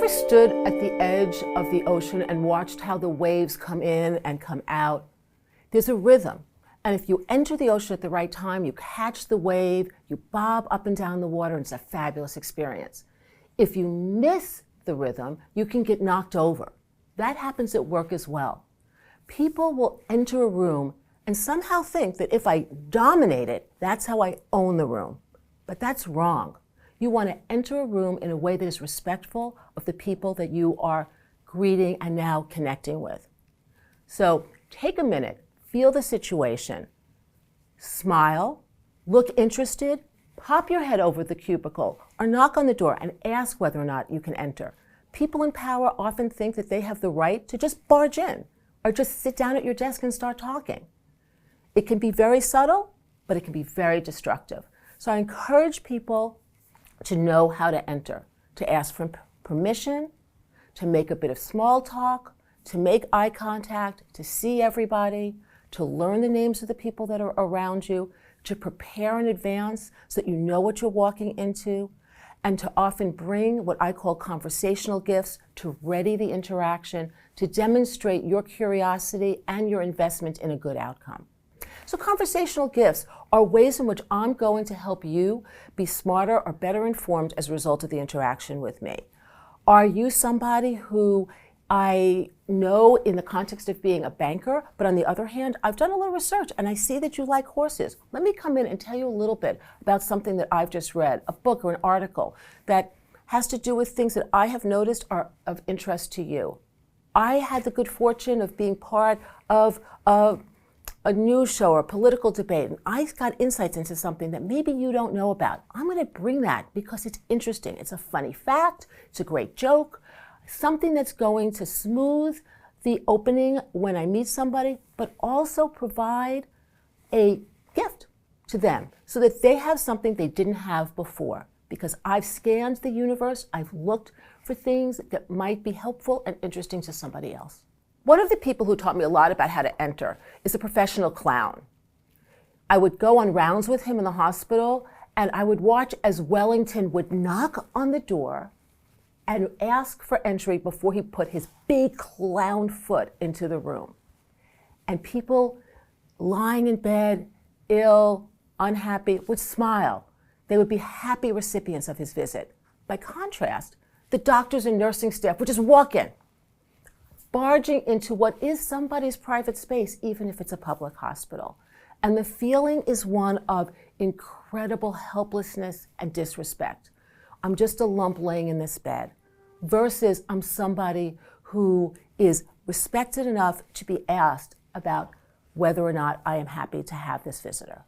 ever stood at the edge of the ocean and watched how the waves come in and come out? There's a rhythm. And if you enter the ocean at the right time, you catch the wave, you bob up and down the water, and it's a fabulous experience. If you miss the rhythm, you can get knocked over. That happens at work as well. People will enter a room and somehow think that if I dominate it, that's how I own the room. But that's wrong. You want to enter a room in a way that is respectful of the people that you are greeting and now connecting with. So take a minute, feel the situation, smile, look interested, pop your head over the cubicle, or knock on the door and ask whether or not you can enter. People in power often think that they have the right to just barge in or just sit down at your desk and start talking. It can be very subtle, but it can be very destructive. So I encourage people to know how to enter, to ask for permission, to make a bit of small talk, to make eye contact, to see everybody, to learn the names of the people that are around you, to prepare in advance so that you know what you're walking into, and to often bring what I call conversational gifts to ready the interaction, to demonstrate your curiosity and your investment in a good outcome. So conversational gifts are ways in which I'm going to help you be smarter or better informed as a result of the interaction with me. Are you somebody who I know in the context of being a banker, but on the other hand, I've done a little research and I see that you like horses. Let me come in and tell you a little bit about something that I've just read, a book or an article that has to do with things that I have noticed are of interest to you. I had the good fortune of being part of a news show or a political debate, and I got insights into something that maybe you don't know about. I'm going to bring that because it's interesting. It's a funny fact. It's a great joke. Something that's going to smooth the opening when I meet somebody, but also provide a gift to them so that they have something they didn't have before. Because I've scanned the universe, I've looked for things that might be helpful and interesting to somebody else. One of the people who taught me a lot about how to enter is a professional clown. I would go on rounds with him in the hospital, and I would watch as Wellington would knock on the door and ask for entry before he put his big clown foot into the room. And people lying in bed, ill, unhappy, would smile. They would be happy recipients of his visit. By contrast, the doctors and nursing staff would just walk in, barging into what is somebody's private space, even if it's a public hospital. And the feeling is one of incredible helplessness and disrespect. I'm just a lump laying in this bed, versus I'm somebody who is respected enough to be asked about whether or not I am happy to have this visitor.